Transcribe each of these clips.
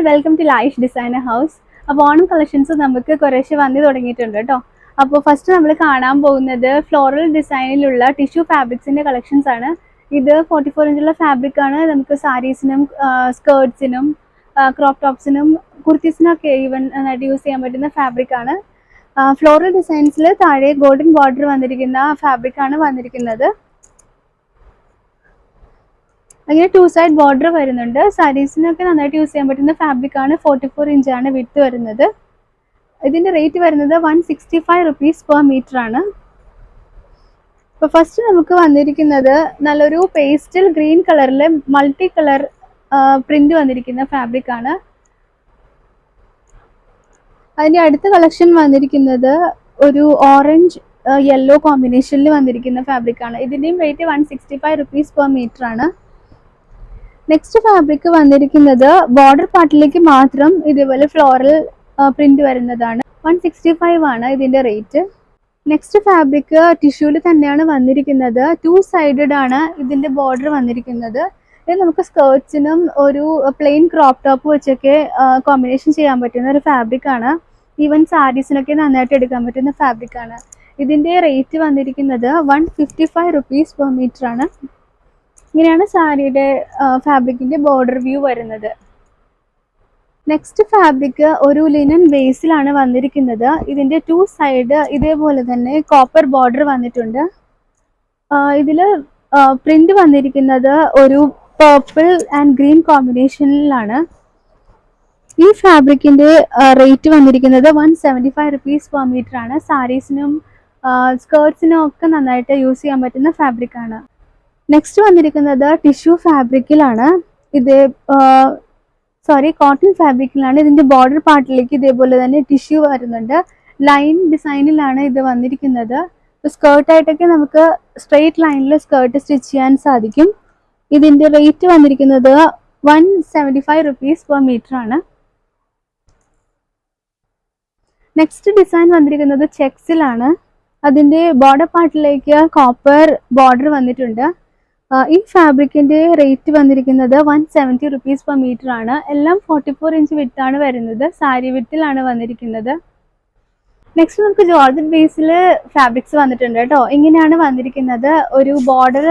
Welcome to Laish designer house. അപ്പോൾ Onam collections നമുക്ക് കുറേശ്ശെ വന്നു തുടങ്ങിയിട്ടുണ്ട് കേട്ടോ. അപ്പോൾ ഫസ്റ്റ് നമ്മൾ കാണാൻ പോകുന്നത് ഫ്ലോറൽ ഡിസൈനിലുള്ള ടിഷ്യൂ ഫാബ്രിക്സിൻ്റെ കളക്ഷൻസ് ആണ്. ഇത് 44 ഇഞ്ചുള്ള ഫാബ്രിക് ആണ്. നമുക്ക് സാരീസിനും സ്കേർട്സിനും ക്രോപ്പ് ടോപ്സിനും കുർത്തീസിനൊക്കെ ഈവൻ നന്നായിട്ട് യൂസ് ചെയ്യാൻ പറ്റുന്ന ഫാബ്രിക് ആണ്. ഫ്ലോറൽ ഡിസൈൻസിൽ താഴെ ഗോൾഡൻ ബോർഡർ വന്നിരിക്കുന്ന ഫാബ്രിക് ആണ് വന്നിരിക്കുന്നത്. അങ്ങനെ 2 സൈഡ് ബോർഡർ വരുന്നുണ്ട്. സാരീസിനൊക്കെ നന്നായിട്ട് യൂസ് ചെയ്യാൻ പറ്റുന്ന ഫാബ്രിക് ആണ്. 44 ഇഞ്ചാണ് വിഡ്ത്ത് വരുന്നത്. ഇതിൻ്റെ റേറ്റ് വരുന്നത് 165 റുപ്പീസ് പെർ മീറ്റർ ആണ്. അപ്പോൾ ഫസ്റ്റ് നമുക്ക് വന്നിരിക്കുന്നത് നല്ലൊരു പേസ്റ്റൽ ഗ്രീൻ കളറിൽ മൾട്ടി കളർ പ്രിന്റ് വന്നിരിക്കുന്ന ഫാബ്രിക് ആണ്. അതിൻ്റെ അടുത്ത കളക്ഷൻ വന്നിരിക്കുന്നത് ഒരു ഓറഞ്ച് യെല്ലോ കോമ്പിനേഷനിൽ വന്നിരിക്കുന്ന ഫാബ്രിക് ആണ്. ഇതിൻ്റെയും റേറ്റ് 165 റുപ്പീസ് പെർ മീറ്റർ ആണ്. നെക്സ്റ്റ് ഫാബ്രിക് വന്നിരിക്കുന്നത് ബോർഡർ പാർട്ടിലേക്ക് മാത്രം ഇതേപോലെ ഫ്ലോറൽ പ്രിന്റ് വരുന്നതാണ്. 165 ആണ് ഇതിൻ്റെ റേറ്റ്. നെക്സ്റ്റ് ഫാബ്രിക് ടിഷ്യൂല് തന്നെയാണ് വന്നിരിക്കുന്നത്. 2 സൈഡഡ് ആണ് ഇതിൻ്റെ ബോർഡർ വന്നിരിക്കുന്നത്. ഇത് നമുക്ക് സ്കേർട്സിനും ഒരു പ്ലെയിൻ ക്രോപ്പ് ടോപ്പ് വെച്ചൊക്കെ കോമ്പിനേഷൻ ചെയ്യാൻ പറ്റുന്ന ഒരു ഫാബ്രിക് ആണ്. ഈവൻ സാരീസിനൊക്കെ നന്നായിട്ട് എടുക്കാൻ പറ്റുന്ന ഫാബ്രിക് ആണ്. ഇതിൻ്റെ റേറ്റ് വന്നിരിക്കുന്നത് 155 റുപ്പീസ് പെർ മീറ്റർ ആണ്. ഇങ്ങനെയാണ് സാരിയുടെ ഫാബ്രിക്കിൻ്റെ ബോർഡർ വ്യൂ വരുന്നത്. നെക്സ്റ്റ് ഫാബ്രിക് ഒരു ലിനൻ ബേസിലാണ് വന്നിരിക്കുന്നത്. ഇതിൻ്റെ 2 സൈഡ് ഇതേപോലെ തന്നെ കോപ്പർ ബോർഡർ വന്നിട്ടുണ്ട്. ഇതിൽ പ്രിന്റ് വന്നിരിക്കുന്നത് ഒരു പർപ്പിൾ ആൻഡ് ഗ്രീൻ കോമ്പിനേഷനിലാണ്. ഈ ഫാബ്രിക്കിൻ്റെ റേറ്റ് വന്നിരിക്കുന്നത് 175 റുപ്പീസ് പെർ മീറ്റർ ആണ്. സാരീസിനും സ്കേർട്സിനും ഒക്കെ നന്നായിട്ട് യൂസ് ചെയ്യാൻ പറ്റുന്ന ഫാബ്രിക് ആണ്. നെക്സ്റ്റ് വന്നിരിക്കുന്നത് ടിഷ്യൂ ഫാബ്രിക്കിലാണ്. കോട്ടൺ ഫാബ്രിക്കിലാണ്. ഇതിൻ്റെ ബോർഡർ പാർട്ടിലേക്ക് ഇതേപോലെ തന്നെ ടിഷ്യൂ വരുന്നുണ്ട്. ലൈൻ ഡിസൈനിലാണ് ഇത് വന്നിരിക്കുന്നത്. സ്കേർട്ടായിട്ടൊക്കെ നമുക്ക് സ്ട്രെയിറ്റ് ലൈനിൽ സ്കേർട്ട് സ്റ്റിച്ച് ചെയ്യാൻ സാധിക്കും. ഇതിൻ്റെ റേറ്റ് വന്നിരിക്കുന്നത് 175 റുപ്പീസ് പെർ മീറ്റർ ആണ്. നെക്സ്റ്റ് ഡിസൈൻ വന്നിരിക്കുന്നത് ചെക്സിലാണ്. അതിൻ്റെ ബോർഡർ പാർട്ടിലേക്ക് കോപ്പർ ബോർഡർ വന്നിട്ടുണ്ട്. ഈ ഫാബ്രിക്കിൻ്റെ റേറ്റ് വന്നിരിക്കുന്നത് 170 റുപ്പീസ് പെർ മീറ്റർ ആണ്. എല്ലാം 44 ഇഞ്ച് വിട്ടാണ് വരുന്നത്. സാരി വിട്ടിലാണ് വന്നിരിക്കുന്നത്. നെക്സ്റ്റ് നമുക്ക് ജോർജറ്റ് ബേസിൽ ഫാബ്രിക്സ് വന്നിട്ടുണ്ട് കേട്ടോ. ഇങ്ങനെയാണ് വന്നിരിക്കുന്നത്. ഒരു ബോർഡർ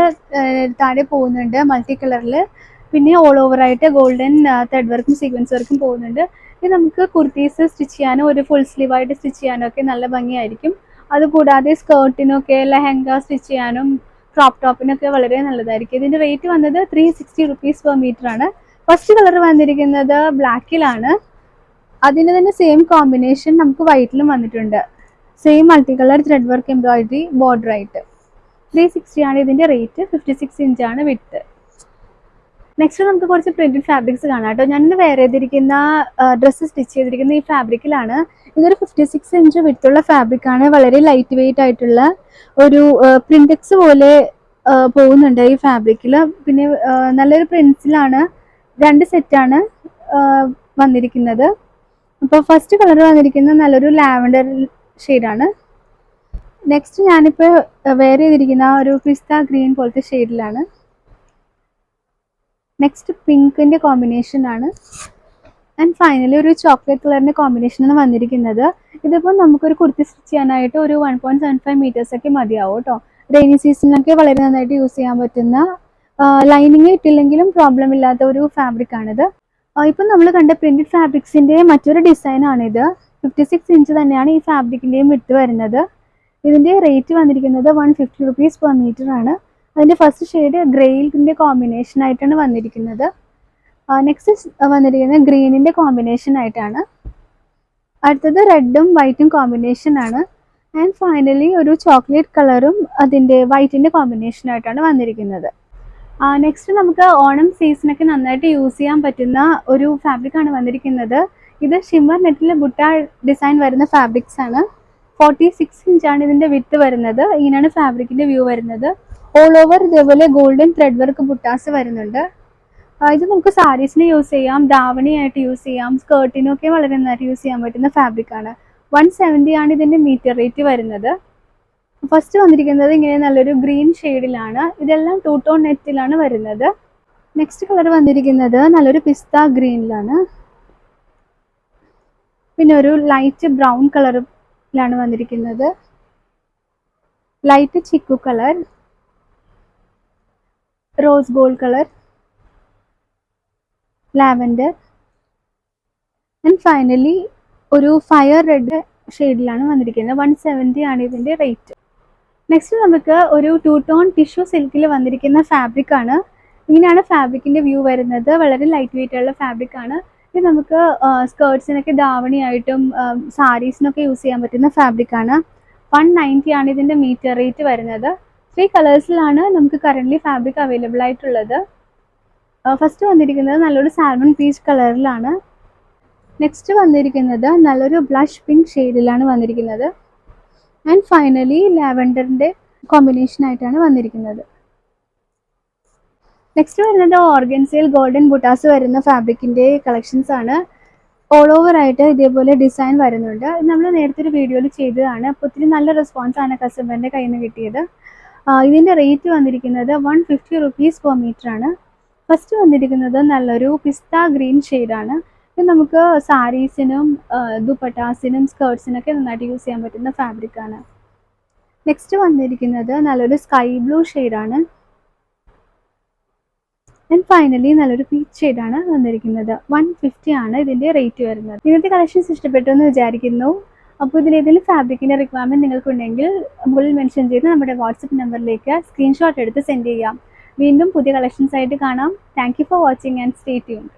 താഴെ പോകുന്നുണ്ട് മൾട്ടി കളറിൽ. പിന്നെ ഓൾ ഓവറായിട്ട് ഗോൾഡൻ ത്രെഡ് വർക്കും സീക്വൻസ് വർക്കും പോകുന്നുണ്ട്. ഇത് നമുക്ക് കുർത്തീസ് സ്റ്റിച്ച് ചെയ്യാനും ഒരു ഫുൾ സ്ലീവായിട്ട് സ്റ്റിച്ച് ചെയ്യാനും ഒക്കെ നല്ല ഭംഗിയായിരിക്കും. അതുകൂടാതെ സ്കേർട്ടിനൊക്കെ ലെഹങ്ക സ്റ്റിച്ച് ചെയ്യാനും ക്രോപ്പ് ടോപ്പിനൊക്കെ വളരെ നല്ലതായിരിക്കും. ഇതിൻ്റെ റേറ്റ് വന്നത് 360 റുപ്പീസ് പെർ മീറ്റർ ആണ്. ഫസ്റ്റ് കളർ വന്നിരിക്കുന്നത് ബ്ലാക്കിലാണ്. അതിന് തന്നെ സെയിം കോമ്പിനേഷൻ നമുക്ക് വൈറ്റിലും വന്നിട്ടുണ്ട്. Same multi colour thread work embroidery border ആയിട്ട്. 360 ആണ് ഇതിൻ്റെ റേറ്റ്. 56 ഇഞ്ചാണ് വിഡ്ത്ത്. നെക്സ്റ്റ് നമുക്ക് കുറച്ച് പ്രിന്റഡ് ഫാബ്രിക്സ് കാണാം കേട്ടോ. ഞാൻ വെയർ ചെയ്തിരിക്കുന്ന ഡ്രസ്സ് സ്റ്റിച്ച് ചെയ്തിരിക്കുന്ന ഈ ഫാബ്രിക്കിലാണ്. ഇതൊരു 56 ഇഞ്ച് വിട്ടുള്ള ഫാബ്രിക് ആണ്. വളരെ ലൈറ്റ് വെയിറ്റ് ആയിട്ടുള്ള ഒരു പ്രിന്റെക്സ് പോലെ പോകുന്നുണ്ട് ഈ ഫാബ്രിക്കിൽ. പിന്നെ നല്ലൊരു പ്രിന്റ്സിലാണ് 2 സെറ്റാണ് വന്നിരിക്കുന്നത്. അപ്പോൾ ഫസ്റ്റ് കളർ വന്നിരിക്കുന്നത് നല്ലൊരു ലാവൻഡർ ഷെയ്ഡാണ്. നെക്സ്റ്റ് ഞാനിപ്പോൾ വെയർ ചെയ്തിരിക്കുന്ന ഒരു പിസ്ത ഗ്രീൻ പോലത്തെ ഷെയ്ഡിലാണ്. നെക്സ്റ്റ് പിങ്കിൻ്റെ കോമ്പിനേഷൻ ആണ്. ആൻഡ് ഫൈനലി ഒരു ചോക്ലേറ്റ് കളറിൻ്റെ കോമ്പിനേഷനാണ് വന്നിരിക്കുന്നത്. ഇതിപ്പോൾ നമുക്കൊരു കുർത്തി സ്റ്റിച്ച് ചെയ്യാനായിട്ട് ഒരു 1.75 മീറ്റേഴ്സൊക്കെ മതിയാവും കേട്ടോ. റെയിനി സീസണിലൊക്കെ വളരെ നന്നായിട്ട് യൂസ് ചെയ്യാൻ പറ്റുന്ന, ലൈനിങ് ഇട്ടില്ലെങ്കിലും പ്രോബ്ലം ഇല്ലാത്ത ഒരു ഫാബ്രിക് ആണിത്. ഇപ്പം നമ്മൾ കണ്ട പ്രിന്റഡ് ഫാബ്രിക്സിൻ്റെ മറ്റൊരു ഡിസൈനാണിത്. 56 ഇഞ്ച് തന്നെയാണ് ഈ ഫാബ്രിക്കിൻ്റെയും വിട്ട് വരുന്നത്. ഇതിൻ്റെ റേറ്റ് വന്നിരിക്കുന്നത് 150 റുപ്പീസ് പെർ മീറ്റർ ആണ്. അതിൻ്റെ ഫസ്റ്റ് ഷെയ്ഡ് ഗ്രേയിൻ്റെ കോമ്പിനേഷൻ ആയിട്ടാണ് വന്നിരിക്കുന്നത്. നെക്സ്റ്റ് വന്നിരിക്കുന്നത് ഗ്രീനിൻ്റെ കോമ്പിനേഷൻ ആയിട്ടാണ്. അടുത്തത് റെഡും വൈറ്റും കോമ്പിനേഷൻ ആണ്. ആൻഡ് ഫൈനലി ഒരു ചോക്ലേറ്റ് കളറും അതിൻ്റെ വൈറ്റിൻ്റെ കോമ്പിനേഷൻ ആയിട്ടാണ് വന്നിരിക്കുന്നത്. നെക്സ്റ്റ് നമുക്ക് ഓണം സീസണൊക്കെ നന്നായിട്ട് യൂസ് ചെയ്യാൻ പറ്റുന്ന ഒരു ഫാബ്രിക്കാണ് വന്നിരിക്കുന്നത്. ഇത് ഷിമ്മർ നെറ്റിൽ ബുട്ട ഡിസൈൻ വരുന്ന ഫാബ്രിക്സ് ആണ്. 46 ഇഞ്ചാണ് ഇതിൻ്റെ വിട്ട് വരുന്നത്. ഇങ്ങനെയാണ് ഫാബ്രിക്കിൻ്റെ വ്യൂ വരുന്നത്. ഓൾ ഓവർ ഇതേപോലെ ഗോൾഡൻ ത്രെഡ് വർക്ക് ബുട്ടാസ് വരുന്നുണ്ട്. ഇത് നമുക്ക് സാരീസിന് യൂസ് ചെയ്യാം, ദാവണിയായിട്ട് യൂസ് ചെയ്യാം, സ്കേർട്ടിനൊക്കെ വളരെ നന്നായിട്ട് യൂസ് ചെയ്യാൻ പറ്റുന്ന ഫാബ്രിക്കാണ്. 170 ആണ് ഇതിൻ്റെ മീറ്റർ റേറ്റ് വരുന്നത്. ഫസ്റ്റ് വന്നിരിക്കുന്നത് ഇങ്ങനെ നല്ലൊരു ഗ്രീൻ ഷെയ്ഡിലാണ്. ഇതെല്ലാം 2 ടോൺ നെറ്റിലാണ് വരുന്നത്. നെക്സ്റ്റ് കളർ വന്നിരിക്കുന്നത് നല്ലൊരു പിസ്ത ഗ്രീനിലാണ്. പിന്നെ ഒരു ലൈറ്റ് ബ്രൗൺ കളറിലാണ് വന്നിരിക്കുന്നത്, light chikoo colour, rose gold colour, lavender and finally ഒരു ഫയർ റെഡ് ഷെയ്ഡിലാണ് വന്നിരിക്കുന്നത്. 170 ആണ് ഇതിൻ്റെ റേറ്റ്. നെക്സ്റ്റ് നമുക്ക് ഒരു 2 ടോൺ ടിഷ്യൂ സിൽക്കിൽ വന്നിരിക്കുന്ന ഫാബ്രിക് ആണ്. ഇങ്ങനെയാണ് ഫാബ്രിക്കിൻ്റെ വ്യൂ വരുന്നത്. വളരെ ലൈറ്റ് വെയിറ്റ് ഉള്ള ഫാബ്രിക് ആണ്. ഇത് നമുക്ക് സ്കേർട്സിനൊക്കെ ധാവണിയായിട്ടും സാരീസിനൊക്കെ യൂസ് ചെയ്യാൻ പറ്റുന്ന ഫാബ്രിക് ആണ്. 190 ആണ് ഇതിൻ്റെ മീറ്റർ റേറ്റ് വരുന്നത്. 3 കളേഴ്സിലാണ് നമുക്ക് കറൻ്റ്ലി ഫാബ്രിക് അവൈലബിൾ ആയിട്ടുള്ളത്. ഫസ്റ്റ് വന്നിരിക്കുന്നത് നല്ലൊരു സാൽമൺ പീച്ച് കളറിലാണ്. നെക്സ്റ്റ് വന്നിരിക്കുന്നത് നല്ലൊരു ബ്ലഷ് പിങ്ക് ഷെയ്ഡിലാണ് വന്നിരിക്കുന്നത്. ആൻഡ് ഫൈനലി ലാവൻഡറിൻ്റെ കോമ്പിനേഷൻ ആയിട്ടാണ് വന്നിരിക്കുന്നത്. നെക്സ്റ്റ് വരുന്നത് ഓർഗൻസയിൽ ഗോൾഡൻ ബുട്ടാസ് വരുന്ന ഫാബ്രിക്കിൻ്റെ കളക്ഷൻസ് ആണ്. ഓൾ ഓവർ ആയിട്ട് ഇതേപോലെ ഡിസൈൻ വരുന്നുണ്ട്. നമ്മൾ നേരത്തെ ഒരു വീഡിയോയിൽ ചെയ്തതാണ്. അപ്പോൾ ഒത്തിരി നല്ല റെസ്പോൺസ് ആണ് കസ്റ്റമറിൻ്റെ കയ്യിൽ നിന്ന് കിട്ടിയത്. ഇതിൻ്റെ റേറ്റ് വന്നിരിക്കുന്നത് 150 റുപ്പീസ് പെർ മീറ്റർ ആണ്. ഫസ്റ്റ് വന്നിരിക്കുന്നത് നല്ലൊരു പിസ്ത ഗ്രീൻ ഷെയ്ഡാണ്. ഇത് നമുക്ക് സാരീസിനും ദുപ്പട്ടാസിനും സ്കേർട്സിനൊക്കെ നന്നായിട്ട് യൂസ് ചെയ്യാൻ പറ്റുന്ന ഫാബ്രിക് ആണ്. നെക്സ്റ്റ് വന്നിരിക്കുന്നത് നല്ലൊരു സ്കൈ ബ്ലൂ ഷെയ്ഡാണ്. ആൻഡ് ഫൈനലി നല്ലൊരു പീച്ച് ഷെയ്ഡാണ് വന്നിരിക്കുന്നത്. 150 ആണ് ഇതിൻ്റെ റേറ്റ് വരുന്നത്. ഇന്നത്തെ കളക്ഷൻസ് ഇഷ്ടപ്പെട്ടു എന്ന് വിചാരിക്കുന്നു. അപ്പോൾ ഇതിലേതെങ്കിലും ഫാബ്രിക്കിൻ്റെ റിക്വയർമെൻറ്റ് നിങ്ങൾക്കുണ്ടെങ്കിൽ മുകളിൽ മെൻഷൻ ചെയ്ത് നമ്മുടെ വാട്സപ്പ് നമ്പറിലേക്ക് സ്ക്രീൻഷോട്ട് എടുത്ത് സെൻഡ് ചെയ്യാം. വീണ്ടും പുതിയ കളക്ഷൻസ് ആയിട്ട് കാണാം. Thank you for watching and stay tuned.